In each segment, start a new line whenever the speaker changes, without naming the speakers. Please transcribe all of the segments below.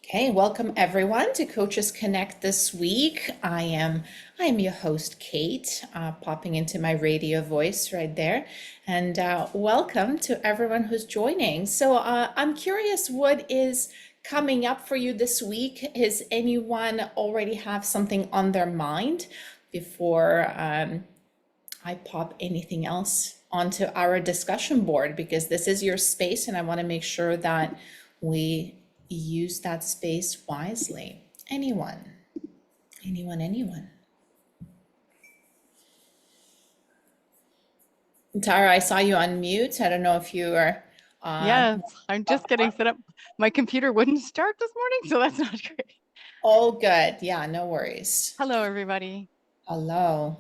Okay, welcome everyone to Coaches Connect this week. I am your host Kate, popping into my radio voice right there, and welcome to everyone who's joining. I'm curious, what is coming up for you this week? Is anyone already have something on their mind before I pop anything else onto our discussion board? Because this is your space, and I want to make sure that we use that space wisely. Anyone? Anyone? Tara, I saw you on mute. I don't know if you are uh,
Yes, I'm just getting set up. My computer wouldn't start this morning, so that's not great.
all good. Yeah, no worries.
Hello, everybody.
Hello.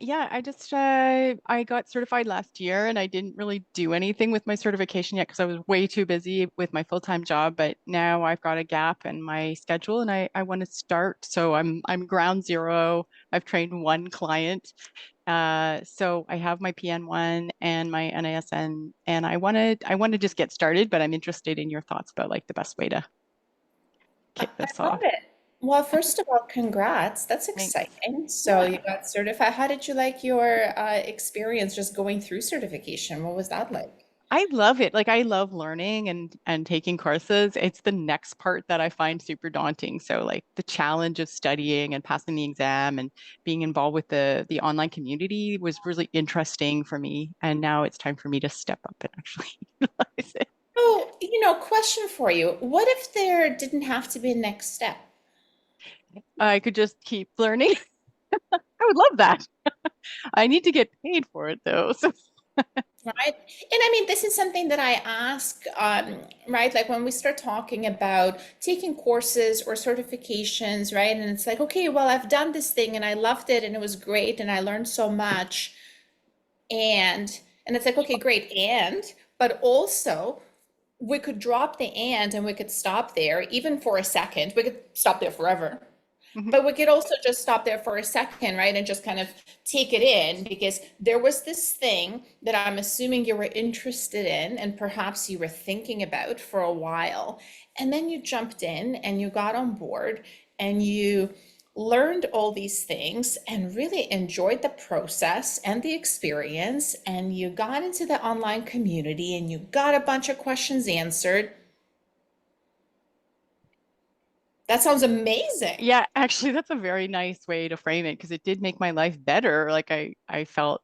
Yeah, I got certified last year and I didn't really do anything with my certification yet because I was way too busy with my full-time job, but now I've got a gap in my schedule and I want to start. So I'm ground zero. I've trained one client. So I have my PN1 and my NASN and I want to just get started, but I'm interested in your thoughts about like the best way to
I
kick this
love
off.
it. Well, first of all, congrats. That's
Thanks.
exciting. So
Yeah.
you got certified. How did you like your experience just going through certification? What was that like?
I love it. Like I love learning and taking courses. It's the next part that I find super daunting. So like the challenge of studying and passing the exam and being involved with the online community was really interesting for me. And now it's time for me to step up and actually utilize it.
Oh, question for you. What if there didn't have to be a next step?
I could just keep learning. I would love that. I need to get paid for it though. So
Right. And I mean, this is something that I ask, right? Like when we start talking about taking courses or certifications, right? And it's like, okay, well, I've done this thing and I loved it and it was great and I learned so much. And and it's like, okay, great. But also we could drop the and we could stop there, even for a second. We could stop there forever.
mhm.
But we could also just stop there for a second, right? And just kind of take it in because there was this thing that I'm assuming you were interested in and perhaps you were thinking about for a while. And then you jumped in and you got on board and you learned all these things and really enjoyed the process and the experience. And you got into the online community and you got a bunch of questions answered. That sounds amazing.
Yeah, actually, that's a very nice way to frame it because it did make my life better. Like I felt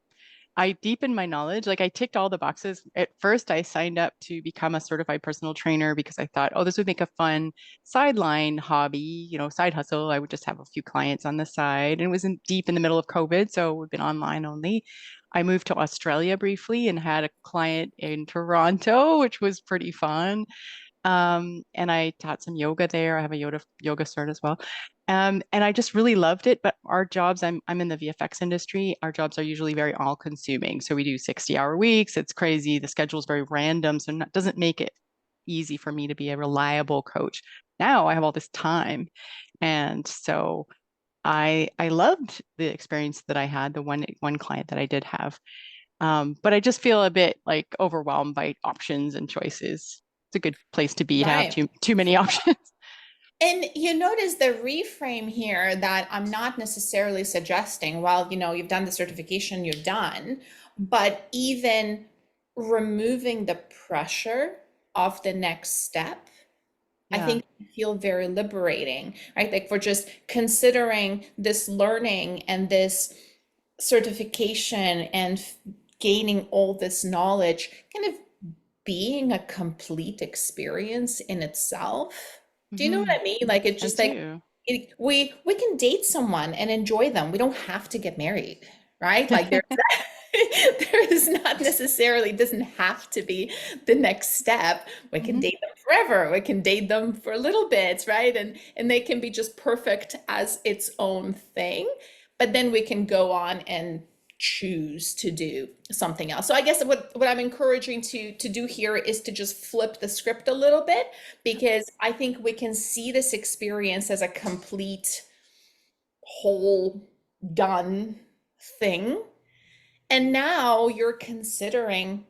I deepened my knowledge. Like I ticked all the boxes. At first, I signed up to become a certified personal trainer because I thought, oh, this would make a fun sideline hobby, side hustle. I would just have a few clients on the side. And it was deep in the middle of COVID, so we've been online only. I moved to Australia briefly and had a client in Toronto, which was pretty fun. And I taught some yoga there. I have a yoga cert as well. And I just really loved it. But our jobs, I'm in the VFX industry. Our jobs are usually very all consuming. So we do 60-hour weeks. It's crazy. The schedule is very random. So it doesn't make it easy for me to be a reliable coach. Now I have all this time. And so I loved the experience that I had, the one client that I did have. But I just feel a bit like overwhelmed by options and choices. It's a good place to be to have
Right.
too many options.
And you notice the reframe here that I'm not necessarily suggesting, well, you've done the certification, you're done, but even removing the pressure of the next step, I
Yeah.
think can feel very liberating, right? Like for just considering this learning and this certification and gaining all this knowledge, kind of being a complete experience in itself. Do you know
Hmm.
what I mean? Like it's
I
just like
do.
we can date someone and enjoy them. We don't have to get married, right? Like there's there is not necessarily doesn't have to be the next step. We can
Hmm.
date them forever. We can date them for little bits, right? And they can be just perfect as its own thing. But then we can go on and choose to do something else. So I guess what I'm encouraging to do here is to just flip the script a little bit because I think we can see this experience as a complete whole done thing. And now you're considering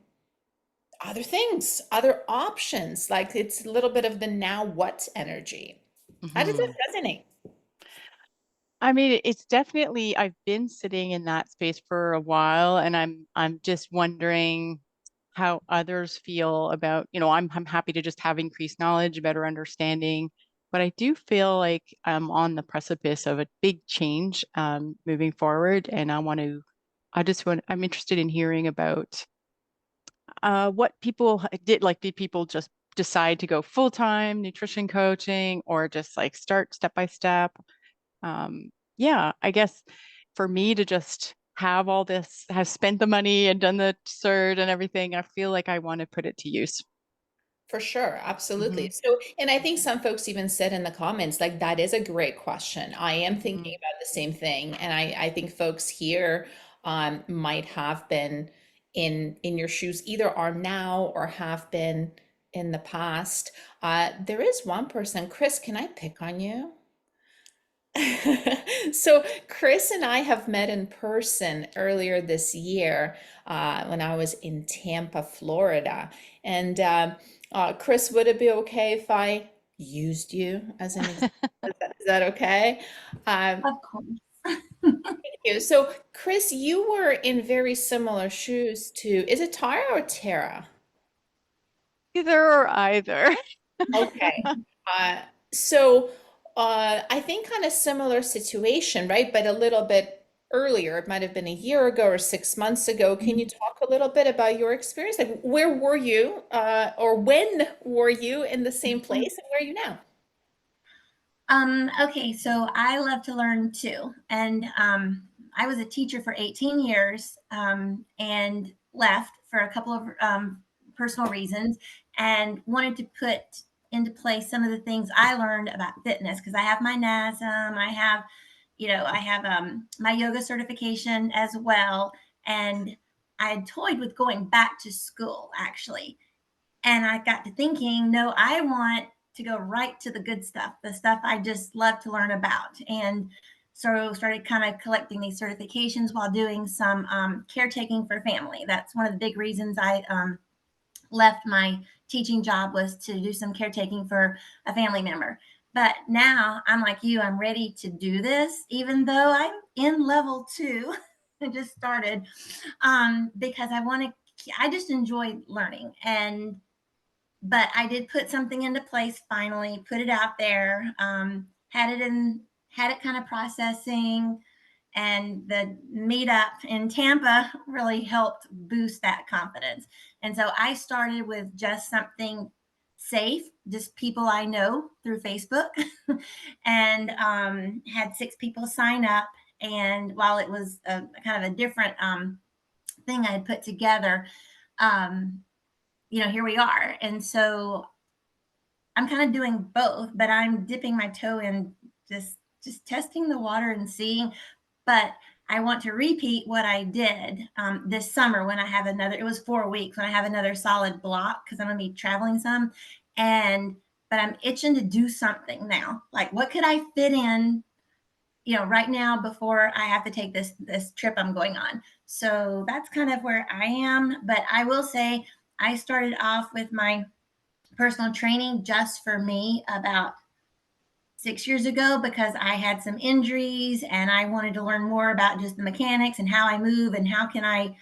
other things, other options. Like it's a little bit of the now what energy. How does that
Hmm.
resonate?
I mean, it's definitely, I've been sitting in that space for a while, and I'm just wondering how others feel about, I'm happy to just have increased knowledge, better understanding, but I do feel like I'm on the precipice of a big change moving forward, and I'm interested in hearing about what people did. Like, did people just decide to go full-time nutrition coaching or just like start step by step? Yeah, I guess for me to just have all this, have spent the money and done the cert and everything, I feel like I want to put it to use.
For sure, absolutely.
Hmm.
So, and I think some folks even said in the comments, like, that is a great question. I am thinking
Hmm.
about the same thing. And I think folks here might have been in your shoes, either are now or have been in the past. There is one person, Chris, can I pick on you? So Chris and I have met in person earlier this year when I was in Tampa, Florida. And Chris, would it be okay if I used you as an example? Is that okay? Um,
Of course.
so Chris, you were in very similar shoes to, is it Tara or Tara?
Either or either.
Okay. Uh, so I think kind of similar situation, right? But a little bit earlier. It might have been a year ago or 6 months ago. Can you talk a little bit about your experience? Like, where were you, or when were you in the same place, and where are you now?
Okay, so I love to learn too. And I was a teacher for 18 years and left for a couple of personal reasons and wanted to put into place some of the things I learned about fitness because I have my NASM, I have my yoga certification as well. And I had toyed with going back to school actually. And I got to thinking, no, I want to go right to the good stuff, the stuff I just love to learn about. And so started kind of collecting these certifications while doing some caretaking for family. That's one of the big reasons I left my teaching job was to do some caretaking for a family member. But now I'm like you, I'm ready to do this, even though I'm in level two. I just started because I just enjoy learning. But I did put something into place finally, put it out there, had it kind of processing, and the meetup in Tampa really helped boost that confidence. And so I started with just something safe, just people I know through Facebook, and had 6 people sign up. And while it was a kind of a different thing I had put together, um, here we are. And so I'm kind of doing both, but I'm dipping my toe in just testing the water and seeing. But I want to repeat what I did this summer when I have another. It was 4 weeks when I have another solid block because I'm gonna be traveling some, and but I'm itching to do something now. Like, what could I fit in? Right now before I have to take this trip I'm going on. So that's kind of where I am. But I will say I started off with my personal training just for me about 6 years ago because I had some injuries and I wanted to learn more about just the mechanics and how I move and how can I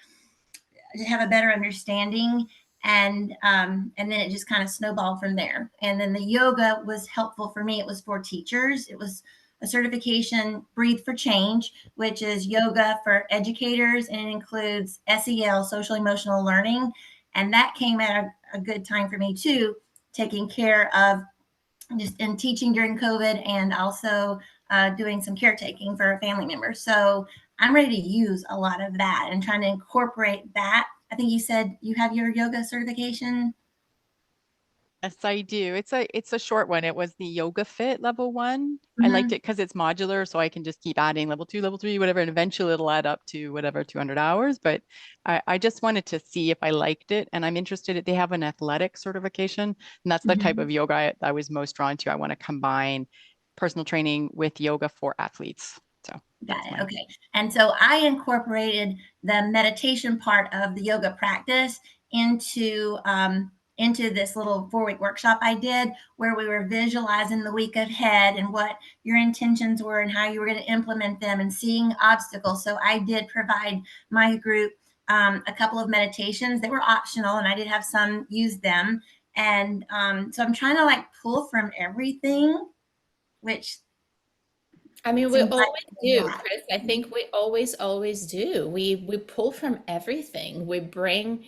have a better understanding. And then it just kind of snowballed from there. And then the yoga was helpful for me. It was for teachers. It was a certification, Breathe for Change, which is yoga for educators, and it includes SEL, social emotional learning. And that came at a good time for me too, taking care of just in teaching during COVID and also doing some caretaking for a family member. So I'm ready to use a lot of that and trying to incorporate that. I think you said you have your yoga certification.
Yes, I do. It's a short one. It was the Yoga Fit level one. I liked
Mm-hmm.
it because it's modular, so I can just keep adding level two, level three, whatever, and eventually it'll add up to whatever 200 hours. But I just wanted to see if I liked it, and I'm interested. They have an athletic certification, and that's the type
Mm-hmm.
of yoga I was most drawn to. I want to combine personal training with yoga for athletes. So
Got
that's
it.
mine.
Okay. And so I incorporated the meditation part of the yoga practice into this little 4-week workshop I did, where we were visualizing the week ahead and what your intentions were and how you were going to implement them and seeing obstacles. So I did provide my group a couple of meditations that were optional, and I did have some use them. And so I'm trying to like pull from everything, which
I mean, we
seems like
always
a
do,
lot.
Chris. I think we always do. We pull from everything. We bring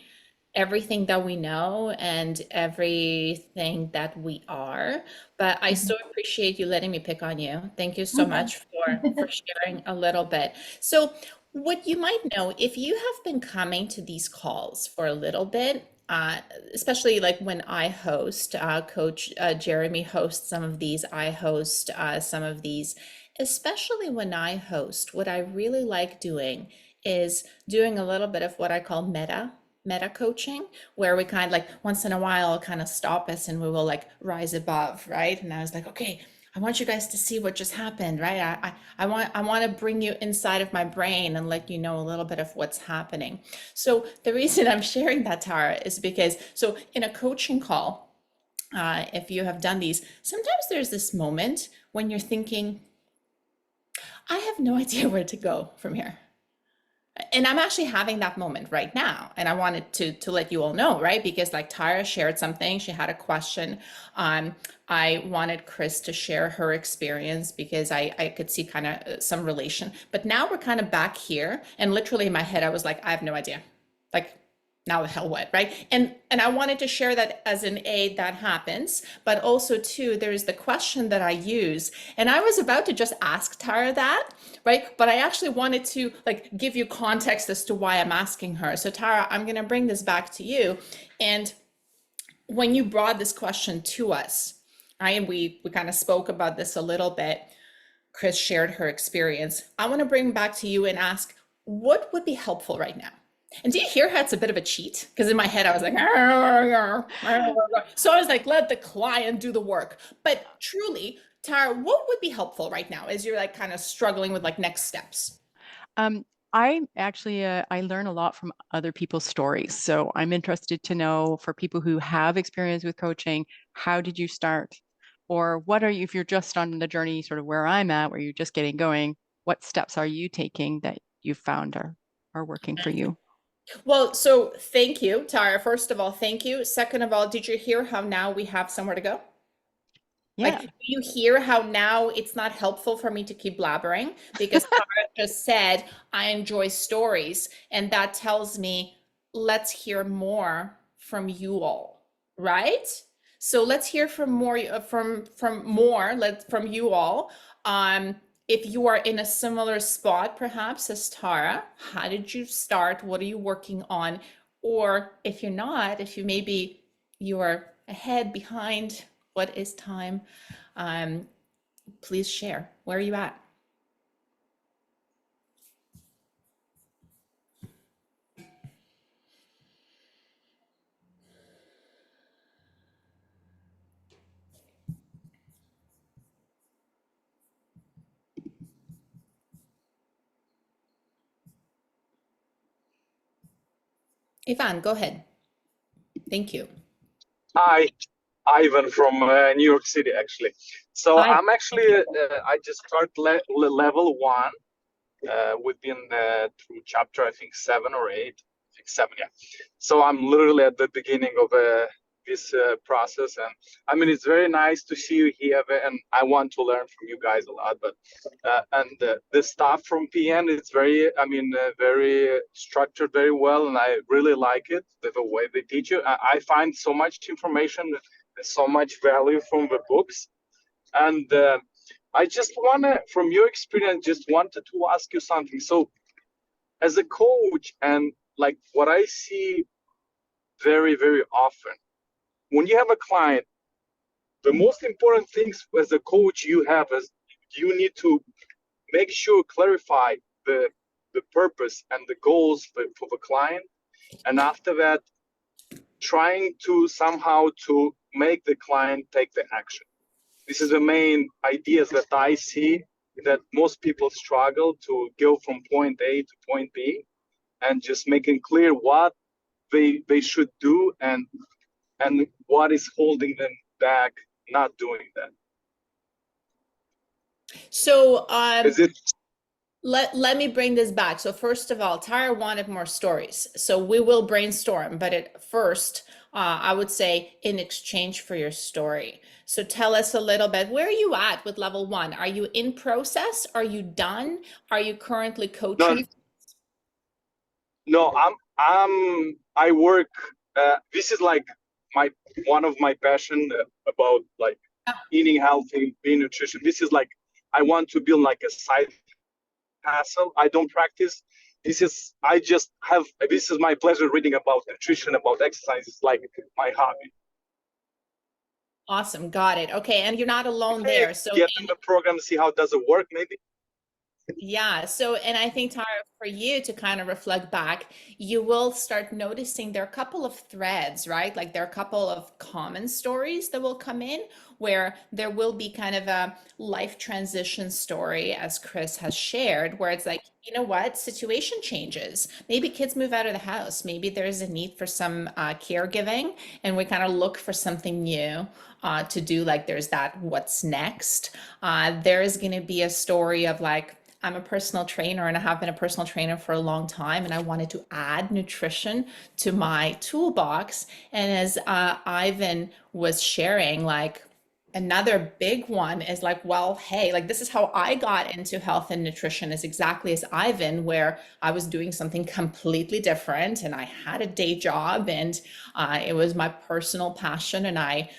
everything that we know and everything that we are. But I
Mhm.
so appreciate you letting me pick on you. Thank you so
Okay.
much for sharing a little bit. So, what you might know, if you have been coming to these calls for a little bit, especially like when I host, Coach Jeremy hosts some of these, I host some of these, especially when I host, what I really like doing is doing a little bit of what I call meta coaching, where we kind of like once in a while kind of stop us and we will like rise above, right? And I was like, okay, I want you guys to see what just happened, right? I want to bring you inside of my brain and let you know a little bit of what's happening. So the reason I'm sharing that, Tara, is because so in a coaching call, if you have done these, sometimes there's this moment when you're thinking, I have no idea where to go from here. And I'm actually having that moment right now. And I wanted to let you all know, right? Because like Tara shared something, she had a question. Um, I wanted Chris to share her experience because I could see kind of some relation. But now we're kind of back here. And literally in my head, I was like, I have no idea. Like, now the hell what, right? And I wanted to share that as an aid that happens, but also too, there's the question that I use. And I was about to just ask Tara that, right? But I actually wanted to like give you context as to why I'm asking her. So Tara, I'm gonna bring this back to you. And when you brought this question to us, right, we kind of spoke about this a little bit. Chris shared her experience. I want to bring back to you and ask, what would be helpful right now? And do you hear how it's a bit of a cheat? Because in my head, I was like, so I was like, let the client do the work. But truly, Tara, what would be helpful right now as you're like kind of struggling with like next steps?
Um, I actually I learn a lot from other people's stories. So I'm interested to know for people who have experience with coaching, how did you start? Or what are you, if you're just on the journey, sort of where I'm at, where you're just getting going, what steps are you taking that you found are working for you?
Well, so thank you, Tara. First of all, thank you. Second of all, did you hear how now we have somewhere to go? Like,
Yeah.
do you hear how now it's not helpful for me to keep blabbering? Because Tara just said, I enjoy stories. And that tells me, let's hear more from you all, right? So let's hear from more from more let from you all. Um, if you are in a similar spot, perhaps as Tara, how did you start? What are you working on? Or if you're not, if you maybe you are ahead, behind, what is time? Um, please share. Where are you at? Ivan, go ahead. Thank you.
Hi, Ivan from New York City, actually. So
Hi.
I'm actually, I just started level one within through chapter, I think 7 or 8, I think 7, yeah. So I'm literally at the beginning of this process. And I mean, it's very nice to see you here. And I want to learn from you guys a lot. But the staff from PN, it's very, I mean, very structured very well. And I really like it, the way they teach you. I find so much information, so much value from the books. And I just wanna, from your experience, just wanted to ask you something. So, as a coach, and like what I see very, very often, when you have a client, the most important things as a coach you have is you need to make sure clarify the purpose and the goals for the client, and after that, trying to somehow to make the client take the action. This is the main ideas that I see, that most people struggle to go from point A to point B, and just making clear what they should do, and what is holding them back not doing that?
So
Is it
let me bring this back. So first of all, Tara wanted more stories. So we will brainstorm, but at first, I would say in exchange for your story. So tell us a little bit, where are you at with level one? Are you in process? Are you done? Are you currently
no?
coaching?
No, I work. This is like my one of my passion about like eating healthy, being nutrition. This is like I want to build like a side hustle. I don't practice. This is I just have. This is my pleasure reading about nutrition, about exercise. It's like my hobby.
Awesome, got it. Okay, and you're not alone
Hey,
there. So
get in the program, see how does it work, maybe.
yeah, so and I think Tara, for you to kind of reflect back, you will start noticing there are a couple of threads, right? Like there are a couple of common stories that will come in where there will be kind of a life transition story, as Chris has shared, where it's like, you know what, situation changes. Maybe kids move out of the house. Maybe there's a need for some caregiving, and we kind of look for something new to do. Like there's that what's next. There is going to be a story of like, I'm a personal trainer and I have been a personal trainer for a long time, and I wanted to add nutrition to my toolbox. And as Ivan was sharing, like another big one is like, well, hey, like this is how I got into health and nutrition, is exactly as Ivan, where I was doing something completely different and I had a day job, and it was my personal passion. And I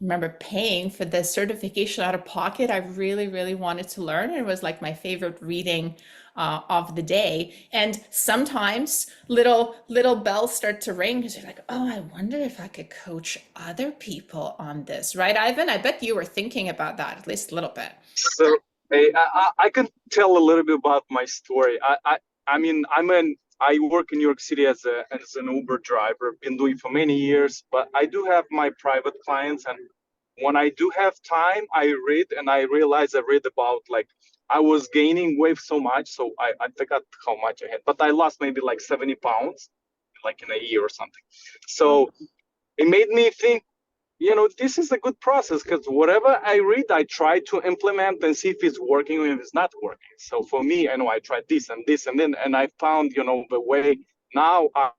remember paying for the certification out of pocket. I really, really wanted to learn. It was like my favorite reading of the day. And sometimes little bells start to ring because you're like, oh, I wonder if I could coach other people on this, right, Ivan? I bet you were thinking about that at least a little bit.
So I can tell a little bit about my story. I mean I work in New York City as an Uber driver. Been doing for many years, but I do have my private clients, and when I do have time, I read, and I realize I read about like I was gaining weight so much, so I forgot how much I had, but I lost maybe like 70 pounds, like in a year or something. So it made me think, this is a good process, because whatever I read, I try to implement and see if it's working or if it's not working. So for me, I know I tried this and this, and then, and I found, the way. Now I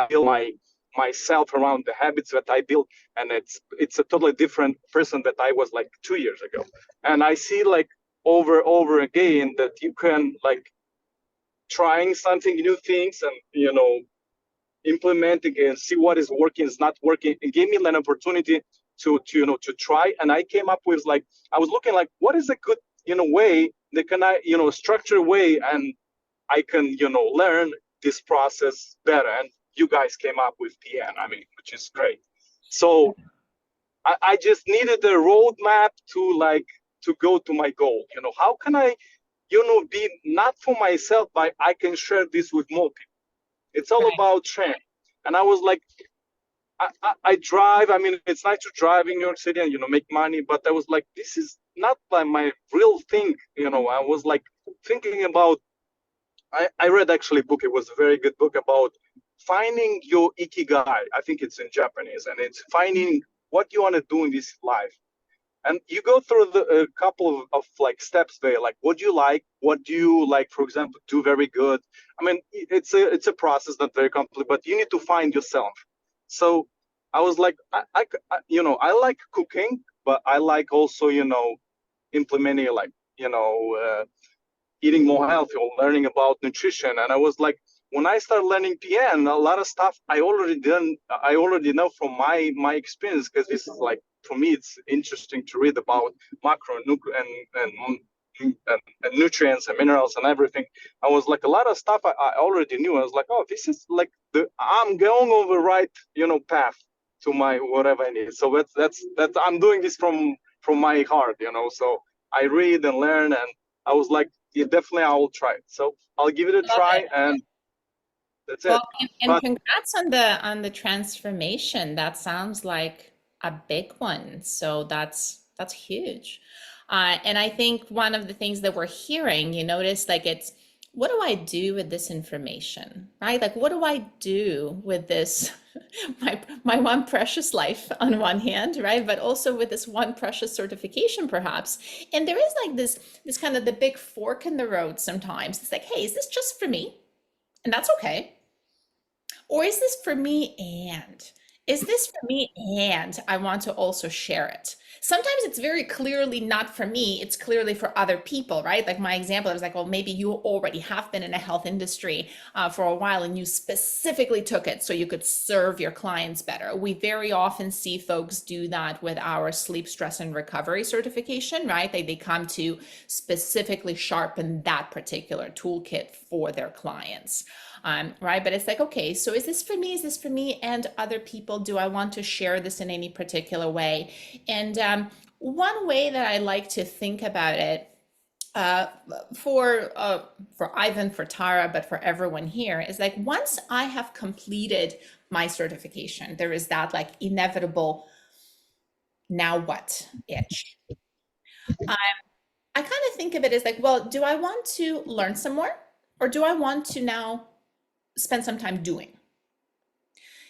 build myself around the habits that I built, and it's a totally different person that I was like 2 years ago. And I see like over again that you can like trying something new things, and implementing and see what is working, is not working. It gave me an opportunity to try. And I came up with like, I was looking like, what is a good way that can I structure way, and I can learn this process better. And you guys came up with PN, I mean, which is great. So I just needed a roadmap to go to my goal. How can I be not for myself, but I can share this with more people. It's all
Right.
about sharing. And I was like, I drive. I mean, it's nice to drive in New York City and make money, but I was like, this is not like my real thing. I was like thinking about. I read actually a book. It was a very good book about finding your ikigai. I think it's in Japanese, and it's finding what you want to do in this life. And you go through a couple of like steps there, like what do you like, what do you like, for example, do very good. I mean, it's a process, not very complicated, but you need to find yourself. So I was like, I like cooking, but I like also implementing, like eating more healthy or learning about nutrition. And I was like, when I started learning PN, a lot of stuff I already know from my experience, because this is like, for me, it's interesting to read about macro and nutrients and minerals and everything. I was like, a lot of stuff I already knew. I was like, oh, this is like I'm going on the right path to my whatever I need. So that's I'm doing this from my heart. So I read and learn, and I was like, yeah, definitely I will try it. So I'll give it a
Love
try,
it.
and that's it.
Well, and
But
congrats on the transformation. That sounds like a big one. So that's huge. And I think one of the things that we're hearing, you notice, like it's what do I do with this information, right? Like, what do I do with this, my one precious life on one hand, right? But also with this one precious certification, perhaps. And there is like this kind of the big fork in the road sometimes. It's like, hey, is this just for me? And that's okay. Or is this for me and? Is this for me and I want to also share it? Sometimes it's very clearly not for me, it's clearly for other people, right? Like my example, I was like, well, maybe you already have been in a health industry for a while and you specifically took it so you could serve your clients better. We very often see folks do that with our sleep, stress, and recovery certification, right? They come to specifically sharpen that particular toolkit for their clients. Right? But it's like, okay, so is this for me? Is this for me and other people? Do I want to share this in any particular way? And one way that I like to think about it uh, for Ivan, for Tara, but for everyone here is like once I have completed my certification, there is that like inevitable now what itch. I kind of think of it as like, well, do I want to learn some more, or do I want to now spend some time doing?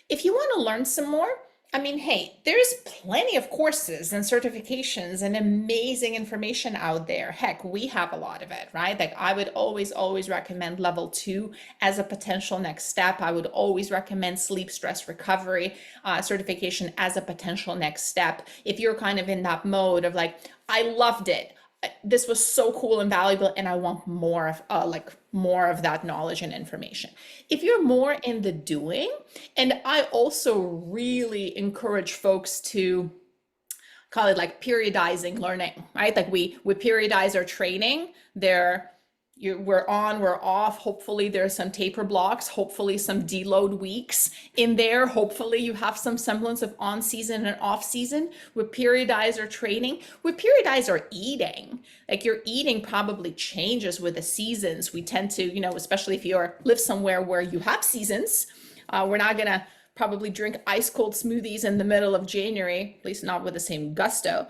If you want to learn some more, I mean, hey, there's plenty of courses and certifications and amazing information out there. Heck, we have a lot of it, right? Like I would always recommend level 2 as a potential next step. I would always recommend sleep stress recovery certification as a potential next step. If you're kind of in that mode of like, I loved it, this was so cool and valuable and I want more of more of that knowledge and information. If you're more in the doing, and I also really encourage folks to call it like periodizing learning, right? Like we periodize our training. We're on, we're off. Hopefully there's some taper blocks, hopefully some deload weeks in there. Hopefully you have some semblance of on season and off season. We periodize our training. We periodize our eating. Like your eating probably changes with the seasons. We tend to, especially if you live somewhere where you have seasons, we're not gonna probably drink ice cold smoothies in the middle of January, at least not with the same gusto.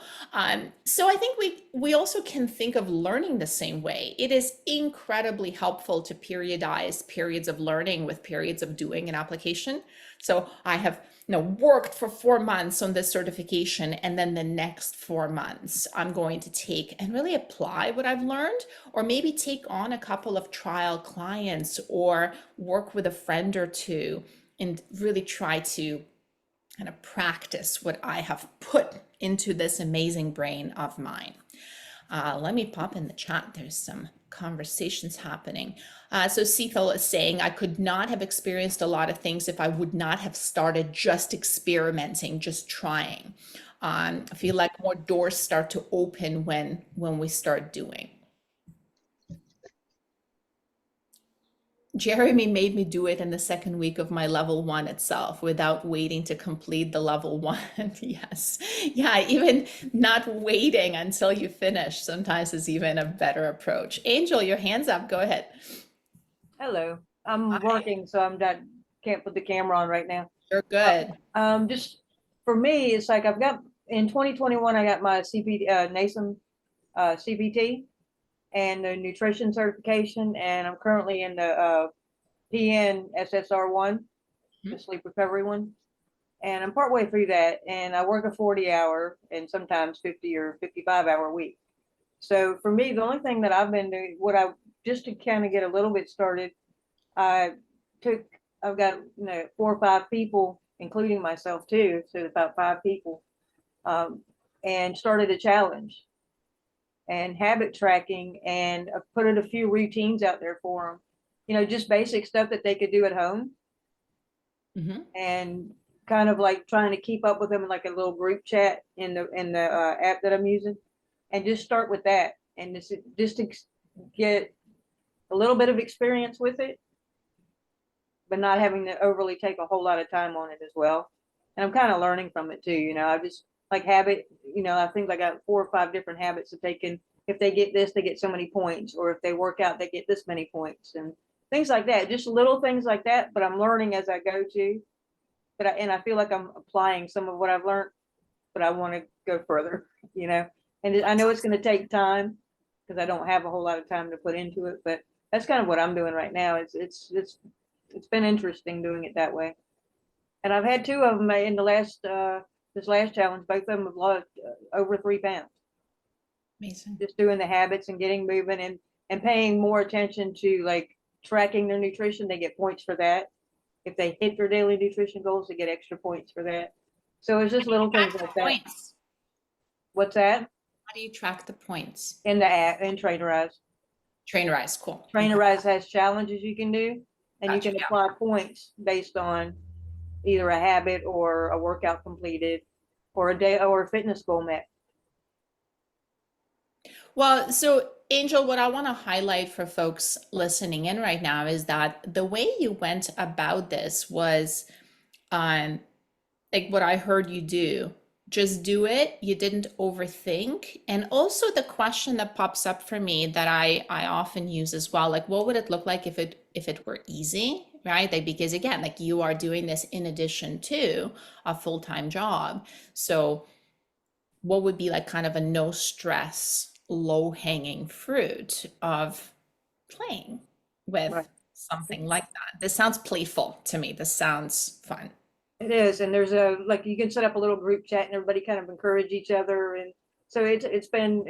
So I think we also can think of learning the same way. It is incredibly helpful to periodize periods of learning with periods of doing and application. So I have worked for 4 months on this certification, and then the next 4 months I'm going to take and really apply what I've learned, or maybe take on a couple of trial clients or work with a friend or two and really try to kind of practice what I have put into this amazing brain of mine. Let me pop in the chat. There's some conversations happening. So Cethal is saying, I could not have experienced a lot of things if I would not have started just experimenting, just trying. I feel like more doors start to open when we start doing. Jeremy made me do it in the second week of my level 1 itself without waiting to complete the level 1. Yes. Yeah, even not waiting until you finish sometimes is even a better approach. Angel, your hand's up. Go ahead.
Hello. I'm working, so can't put the camera on right now.
You're good.
Just for me, it's like in 2021, I got my NASM CPT and the nutrition certification, and I'm currently in the PN SSR1, the sleep recovery one. And I'm partway through that, and I work a 40-hour and sometimes 50 or 55-hour week. So for me, the only thing that I've been doing, just to kind of get a little bit started, I've got 4 or 5 people, including myself too, so about 5 people, and started a challenge and habit tracking, and I've put a few routines out there for them, just basic stuff that they could do at home.
Mm-hmm.
And kind of like trying to keep up with them in like a little group chat in the app that I'm using, and just start with that, and just to get a little bit of experience with it, but not having to overly take a whole lot of time on it as well. And I'm kind of learning from it too. I just like habit, I think I got 4 or 5 different habits that if they get this, they get so many points, or if they work out, they get this many points, and things like that. Just little things like that, but I'm learning as I go too. But I feel like I'm applying some of what I've learned, but I want to go further, and I know it's going to take time because I don't have a whole lot of time to put into it, but that's kind of what I'm doing right now. It's been interesting doing it that way. And I've had two of them in the last this last challenge. Both of them have lost over 3 pounds.
Amazing.
Just doing the habits and getting moving and paying more attention to like tracking their nutrition. They get points for that. If they hit their daily nutrition goals, they get extra points for that. So it's just little things like that.
Points.
What's that?
How do you track the points?
In the app, in Trainerize.
Trainerize, cool.
Trainerize has challenges you can do, and you
Gotcha,
can
yeah.
apply points based on either a habit or a workout completed or a day or a fitness goal met.
Well, so Angel, what I want to highlight for folks listening in right now is that the way you went about this was like what I heard you do. Just do it. You didn't overthink. And also the question that pops up for me that I often use as well, like what would it look like if it were easy, right? Like because again, like you are doing this in addition to a full-time job. So what would be like kind of a no stress, low hanging fruit of playing with
Right.
something like that? This sounds playful to me. This sounds fun.
It is, and there's a like you can set up a little group chat and everybody kind of encourage each other, and so it's been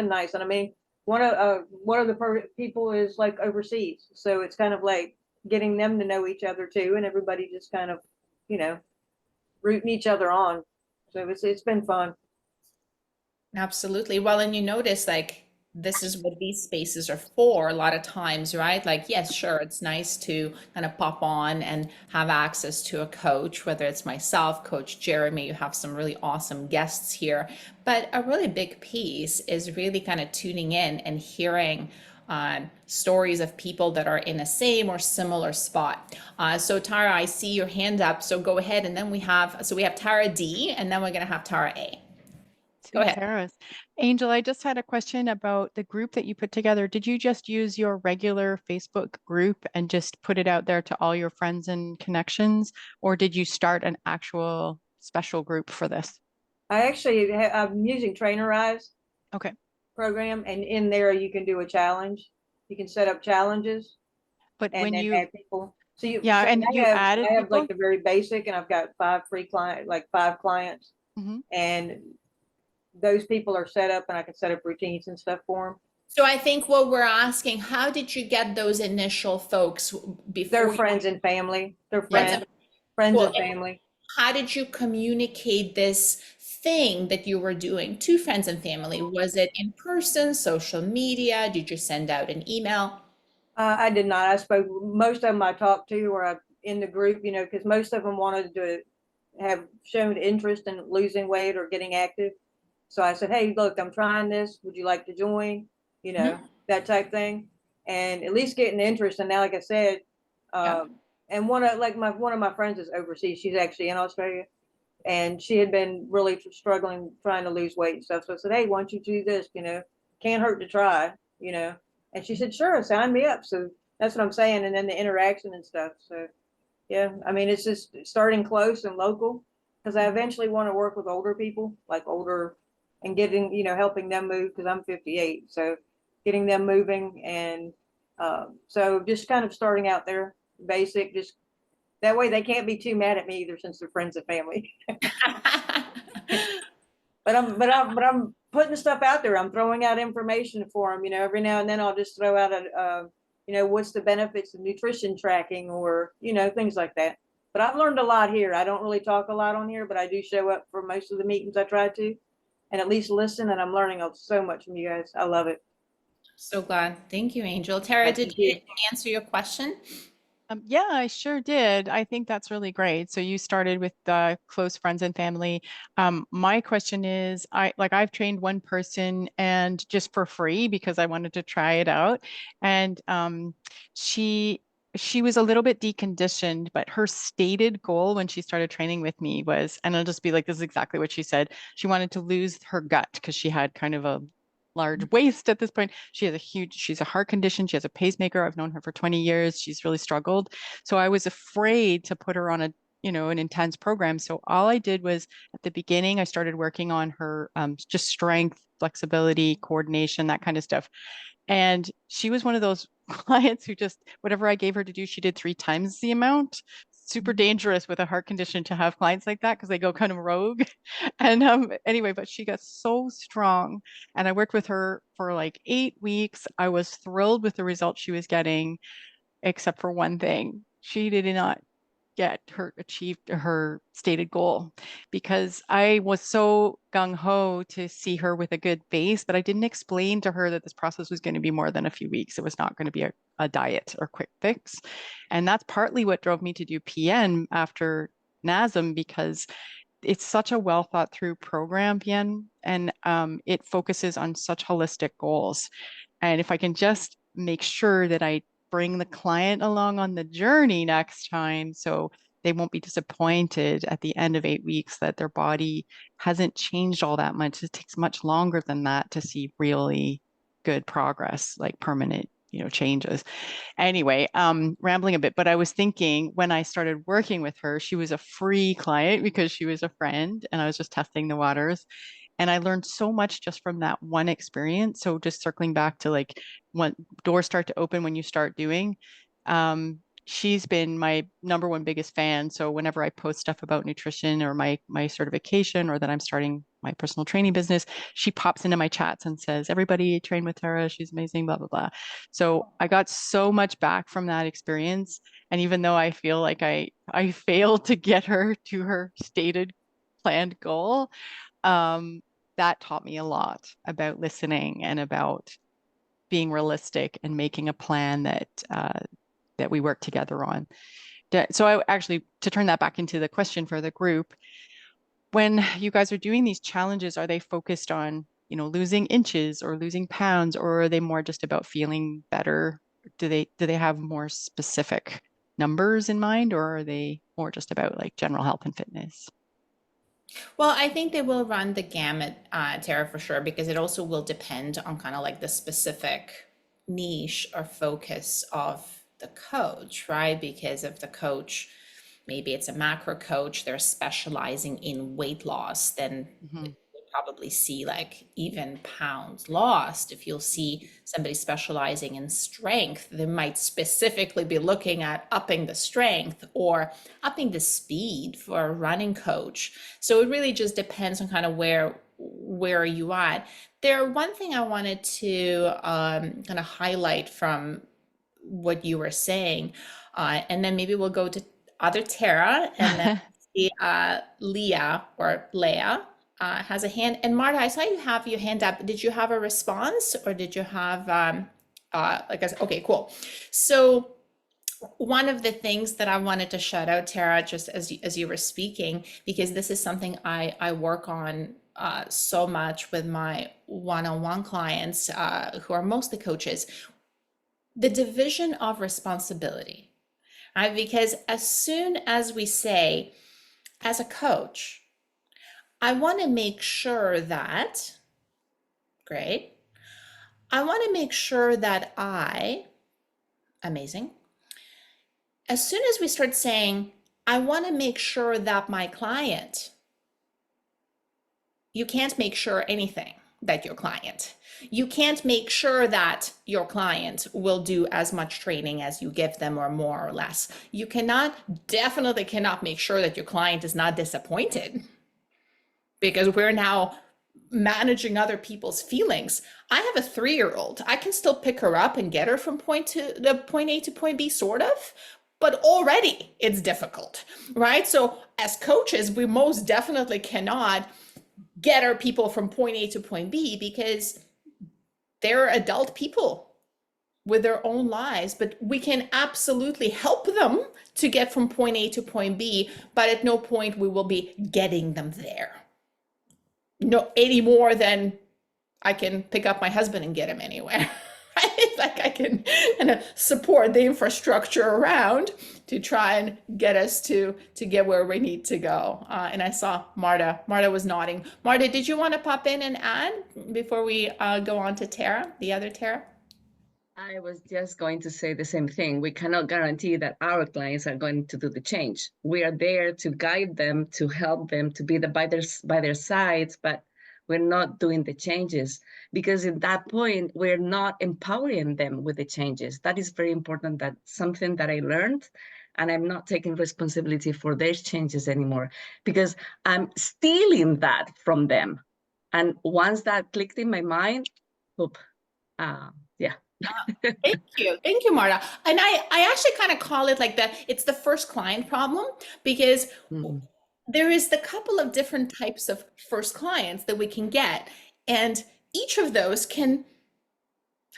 nice. And I mean, one of the people is like overseas, so it's kind of like getting them to know each other too, and everybody just kind of, you know, rooting each other on. So it's been fun.
Absolutely. Well, and you notice like this is what these spaces are for a lot of times, right? Like, yes, sure, it's nice to kind of pop on and have access to a coach, whether it's myself, Coach Jeremy, you have some really awesome guests here. But a really big piece is really kind of tuning in and hearing stories of people that are in a same or similar spot. So Tara, I see your hand up. So go ahead. And then we have Tara D, and then we're going to have Tara A. Go ahead.
Tara's. Angel, I just had a question about the group that you put together. Did you just use your regular Facebook group and just put it out there to all your friends and connections, or did you start an actual special group for this?
I'm using Trainerize
Okay.
program, and in there you can do a challenge. You can set up challenges
But
and
when
then
you,
add people. So
yeah, and you added
I have
people?
like the very basic, and I've got 5 free clients, like 5 clients, and those people are set up, and I can set up routines and stuff for them.
So I think what we're asking, how did you get those initial folks before?
They're friends and family. They're
Friends
friends
Cool.
and family.
How did you communicate this thing that you were doing to friends and family? Was it in person, social media? Did you send out an email?
I did not. I spoke, most of them I talked to were in the group, you know, because most of them wanted to have shown interest in losing weight or getting active. So I said, hey, look, I'm trying this. Would you like to join? You know, that type thing. And at least getting interest. And now, like I said, and one of my friends is overseas. She's actually in Australia, and she had been really struggling trying to lose weight and stuff. So I said, hey, why don't you do this? You know, can't hurt to try, you know. And she said, sure, sign me up. So that's what I'm saying. And then the interaction and stuff. So yeah, I mean, it's just starting close and local, because I eventually want to work with older people, like older, and getting, you know, helping them move, because I'm 58. So getting them moving. And so just kind of starting out there, basic, just that way they can't be too mad at me either, since they're friends and family. But I'm putting stuff out there. I'm throwing out information for them, you know, every now and then I'll just throw out you know, what's the benefits of nutrition tracking, or, you know, things like that. But I've learned a lot here. I don't really talk a lot on here, but I do show up for most of the meetings. I try to, and at least listen, and I'm learning so much from you guys. I love it.
So glad. Thank you, Angel. Tara, did you answer your question?
Yeah, I sure did. I think that's really great. So you started with the close friends and family. My question is, I've trained one person, and just for free, because I wanted to try it out. And she was a little bit deconditioned, but her stated goal when she started training with me was, and I'll just be like, this is exactly what she said. She wanted to lose her gut because she had kind of a large waist at this point. She's a heart condition. She has a pacemaker. I've known her for 20 years. She's really struggled. So I was afraid to put her on an intense program. So all I did was, at the beginning, I started working on her just strength, flexibility, coordination, that kind of stuff. And she was one of those clients who just, whatever I gave her to do, she did 3 times the amount. Super dangerous with a heart condition to have clients like that because they go kind of rogue. And anyway, but she got so strong. And I worked with her for like 8 weeks. I was thrilled with the results she was getting, except for one thing. She did not achieved her stated goal, because I was so gung-ho to see her with a good base, but I didn't explain to her that this process was going to be more than a few weeks. It was not going to be a diet or quick fix. And that's partly what drove me to do PN after NASM, because it's such a well thought through program, PN, and it focuses on such holistic goals. And if I can just make sure that I bring the client along on the journey next time, so they won't be disappointed at the end of 8 weeks that their body hasn't changed all that much. It takes much longer than that to see really good progress, like permanent, changes. Anyway, rambling a bit, but I was thinking when I started working with her, she was a free client because she was a friend and I was just testing the waters. And I learned so much just from that one experience. So just circling back to like when doors start to open when you start doing, she's been my number one biggest fan. So whenever I post stuff about nutrition or my certification, or that I'm starting my personal training business, she pops into my chats and says, everybody train with Tara. She's amazing, blah, blah, blah. So I got so much back from that experience. And even though I feel like I failed to get her to her stated planned goal, that taught me a lot about listening and about being realistic and making a plan that that we work together on. So I actually, to turn that back into the question for the group, when you guys are doing these challenges, are they focused on, losing inches or losing pounds, or are they more just about feeling better? Do they have more specific numbers in mind, or are they more just about like general health and fitness?
Well, I think they will run the gamut, Tara, for sure, because it also will depend on kind of like the specific niche or focus of the coach, right? Because if the coach, maybe it's a macro coach, they're specializing in weight loss, then
Mhm.
probably see like even pounds lost. If you'll see somebody specializing in strength, they might specifically be looking at upping the strength or upping the speed for a running coach. So it really just depends on kind of where are you at. One thing I wanted to kind of highlight from what you were saying, and then maybe we'll go to other Tara, and then see Leah or Leah has a hand. And Marta, I saw you have your hand up. Did you have a response, or did you have okay, cool. So one of the things that I wanted to shout out, Tara, just as you were speaking, because this is something I work on so much with my one-on-one clients who are mostly coaches, the division of responsibility, right? Because as soon as we say, as a coach, I want to make sure that, great, I want to make sure that amazing. As soon as we start saying, I want to make sure that my client, you can't make sure anything that your client. You can't make sure that your client will do as much training as you give them, or more or less. You definitely cannot make sure that your client is not disappointed, because we're now managing other people's feelings. I have a 3-year-old. I can still pick her up and get her from point A to point B, sort of, but already it's difficult, right? So as coaches, we most definitely cannot get our people from point A to point B, because they're adult people with their own lives, but we can absolutely help them to get from point A to point B, but at no point we will be getting them there. No, any more than I can pick up my husband and get him anywhere. Right? Like I can kind of support the infrastructure around to try and get us to get where we need to go. And I saw Marta. Marta was nodding. Marta, did you want to pop in and add before we go on to Tara, the other Tara?
I was just going to say the same thing. We cannot guarantee that our clients are going to do the change. We are there to guide them, to help them, to be by their sides, but We're not doing the changes, because at that point, we're not empowering them with the changes. That is very important. That's something that I learned, and I'm not taking responsibility for their changes anymore, because I'm stealing that from them. And once that clicked in my mind, whoop, yeah.
Thank you, Marta. And I actually kind of call it like that. It's the first client problem, because
Mm.
there is the couple of different types of first clients that we can get. And each of those can,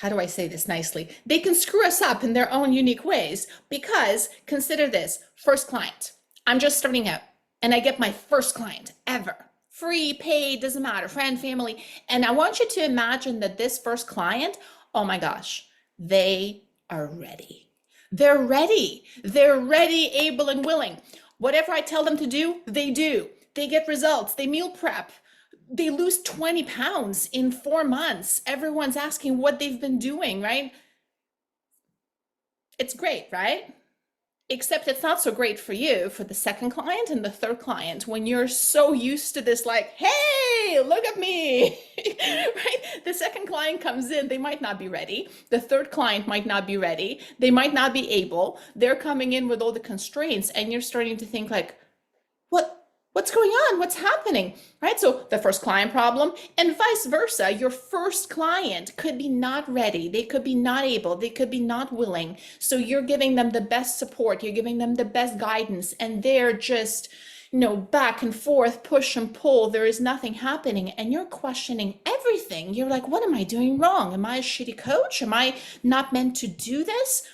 how do I say this nicely? They can screw us up in their own unique ways, because consider this first client. I'm just starting out and I get my first client ever. Free, paid, doesn't matter, friend, family. And I want you to imagine that this first client, oh my gosh, they are ready. They're ready. They're ready, able, and willing. Whatever I tell them to do, they do. They get results. They meal prep. They lose 20 pounds in 4 months. Everyone's asking what they've been doing, right? It's great, right? Except it's not so great for you, for the second client and the third client, when you're so used to this, like, hey, look at me, right? The second client comes in, they might not be ready. The third client might not be ready. They might not be able. They're coming in with all the constraints, and you're starting to think like, what's going on? What's happening? Right? So the first client problem, and vice versa. Your first client could be not ready. They could be not able. They could be not willing. So you're giving them the best support. You're giving them the best guidance, and they're just, back and forth, push and pull. There is nothing happening, and you're questioning everything. You're like, what am I doing wrong? Am I a shitty coach? Am I not meant to do this?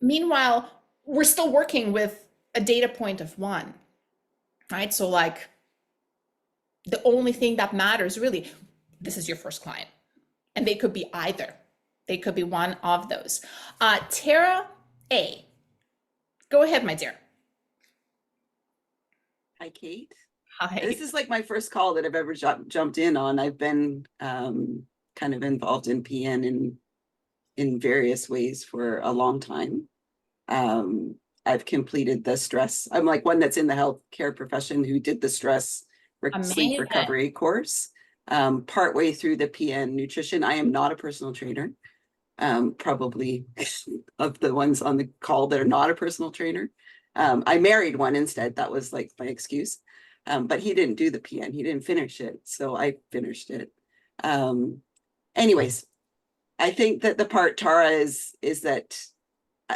Meanwhile, we're still working with a data point of 1. Right? So like the only thing that matters really, this is your first client, and they could be either. They could be one of those. Tara A, go ahead, my dear.
Hi, Kate.
Hi.
This is like my first call that I've ever jumped in on. I've been kind of involved in PN in various ways for a long time. I've completed the stress. I'm like one that's in the healthcare profession who did the stress sleep recovery course. Partway through the PN nutrition. I am not a personal trainer. Probably of the ones on the call that are not a personal trainer. I married one instead. That was like my excuse. But he didn't do the PN. He didn't finish it. So I finished it. Anyways, I think that the part, Tara, is that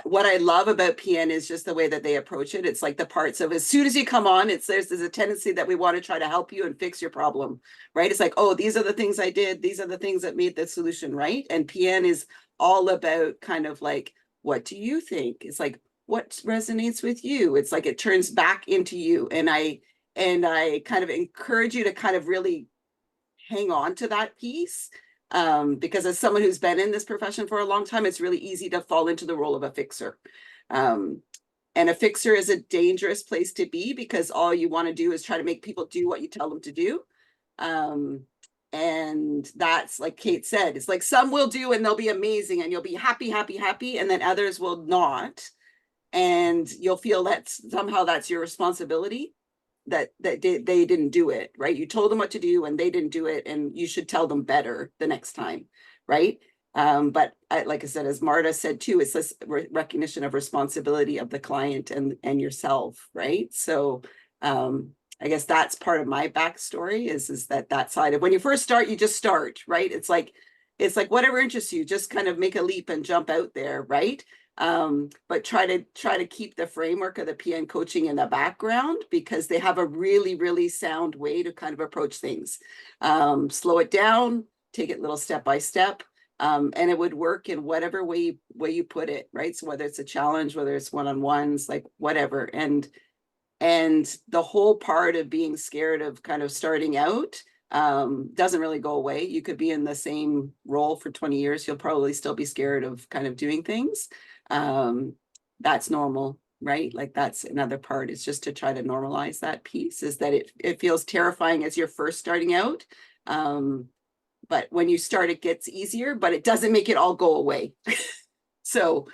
what I love about PN is just the way that they approach it. It's like the parts of as soon as you come on, there's a tendency that we want to try to help you and fix your problem, right? It's like, oh, these are the things I did. These are the things that made the solution, right? And PN is all about kind of like, what do you think? It's like, what resonates with you? It's like it turns back into you. And I kind of encourage you to kind of really hang on to that piece. Because as someone who's been in this profession for a long time, it's really easy to fall into the role of a fixer. And a fixer is a dangerous place to be, because all you want to do is try to make people do what you tell them to do. And that's like Kate said, it's like some will do and they'll be amazing and you'll be happy, happy, happy, and then others will not. And you'll feel that somehow that's your responsibility. That they didn't do it, right? You told them what to do and they didn't do it, and you should tell them better the next time, right? But like I said, as Marta said too, it's this recognition of responsibility of the client and yourself, right? So I guess that's part of my backstory is that side of when you first start, you just start, right? It's like whatever interests you, just kind of make a leap and jump out there, right? But try to keep the framework of the PN coaching in the background, because they have a really, really sound way to kind of approach things. Slow it down, take it little step by step, and it would work in whatever way you put it, right? So whether it's a challenge, whether it's one-on-ones, like whatever. And the whole part of being scared of kind of starting out doesn't really go away. You could be in the same role for 20 years. You'll probably still be scared of kind of doing things. That's normal, right? Like that's another part, is just to try to normalize that piece, is that it feels terrifying as you're first starting out. But when you start, it gets easier, but it doesn't make it all go away. So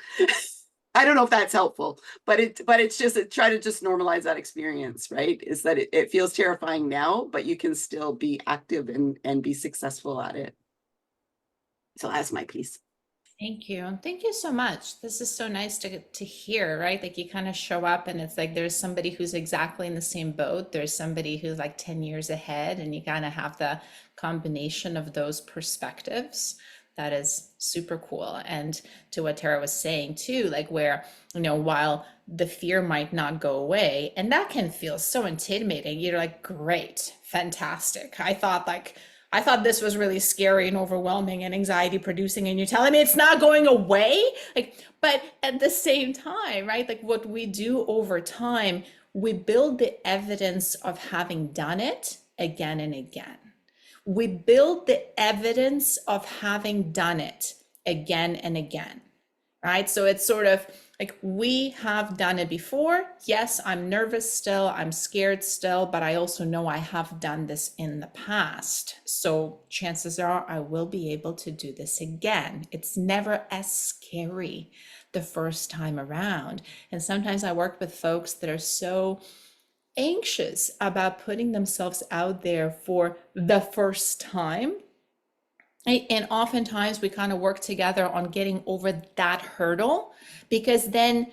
I don't know if that's helpful, but it's just try to just normalize that experience, right? Is that it feels terrifying now, but you can still be active and be successful at it. So that's my piece.
Thank you. Thank you so much. This is so nice to hear, right? Like you kind of show up and it's like there's somebody who's exactly in the same boat. There's somebody who's like 10 years ahead, and you kind of have the combination of those perspectives. That is super cool. And to what Tara was saying too, like where, while the fear might not go away, and that can feel so intimidating, you're like, great, fantastic. I thought this was really scary and overwhelming and anxiety producing, and you're telling me it's not going away? Like, but at the same time, right? Like what we do over time, we build the evidence of having done it again and again. We build the evidence of having done it again and again, right? So it's sort of like we have done it before. Yes, I'm nervous still, I'm scared still, but I also know I have done this in the past. So chances are I will be able to do this again. It's never as scary the first time around. And sometimes I work with folks that are so anxious about putting themselves out there for the first time. And oftentimes we kind of work together on getting over that hurdle, because then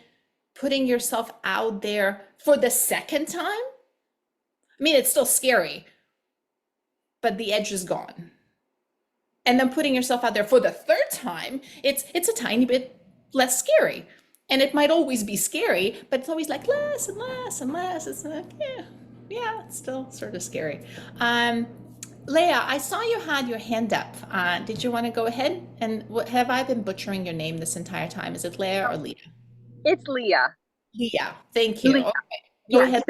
putting yourself out there for the second time, I mean, it's still scary, but the edge is gone. And then putting yourself out there for the third time, it's a tiny bit less scary. And it might always be scary, but it's always like less and less and less. It's like, yeah, it's still sort of scary. Leah, I saw you had your hand up. Did you want to go ahead? And have I been butchering your name this entire time? Is it Leah or Leah?
It's Leah.
Leah, thank you.
Leah.
Okay, go ahead.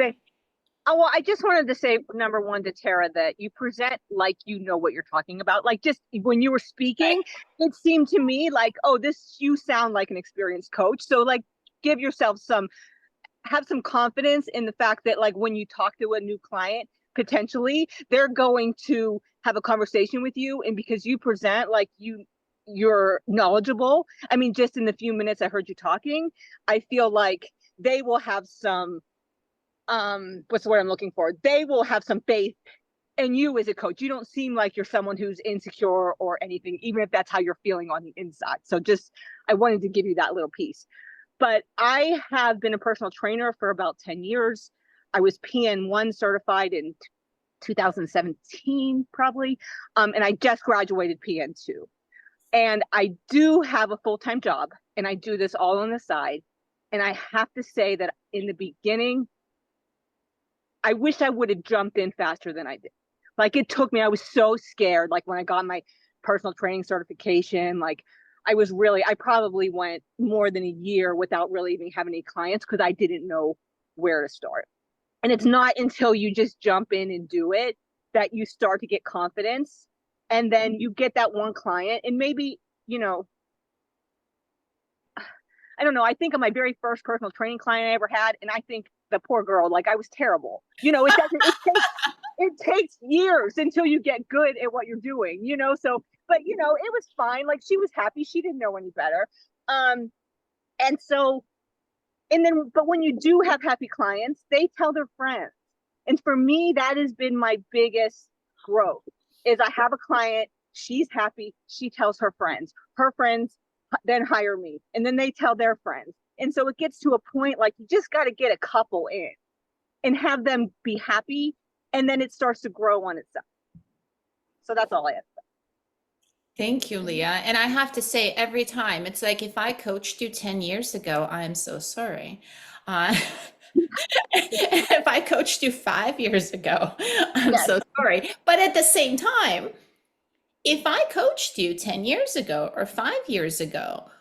Well, I just wanted to say, number one, to Tara, that you present like you know what you're talking about. Like just when you were speaking, it seemed to me like, oh, you sound like an experienced coach. So like give yourself have some confidence in the fact that like when you talk to a new client, potentially they're going to have a conversation with you, and because you present like you're knowledgeable. I mean, just in the few minutes I heard you talking, I feel like they will have some what's the word I'm looking for? They will have some faith in you as a coach. You don't seem like you're someone who's insecure or anything, even if that's how you're feeling on the inside. So I wanted to give you that little piece. But I have been a personal trainer for about 10 years. I was PN1 certified in 2017, probably. And I just graduated PN2. And I do have a full-time job, and I do this all on the side. And I have to say that in the beginning, I wish I would have jumped in faster than I did. Like it took me, I was so scared. Like when I got my personal training certification, like I probably went more than a year without really even having any clients because I didn't know where to start. And it's not until you just jump in and do it that you start to get confidence. And then you get that one client, and maybe, I don't know. I think of my very first personal training client I ever had, and I think the poor girl, like I was terrible. It takes years until you get good at what you're doing, so, but it was fine. Like she was happy. She didn't know any better. But when you do have happy clients, they tell their friends. And for me, that has been my biggest growth is I have a client, she's happy. She tells her friends then hire me, and then they tell their friends. And so it gets to a point like you just got to get a couple in and have them be happy, and then it starts to grow on itself. So that's all I have to say.
Thank you, Leah. And I have to say, every time, it's like if I coached you 10 years ago, I am so sorry. If I coached you 5 years ago, I'm so sorry. But at the same time, if I coached you 10 years ago or 5 years ago,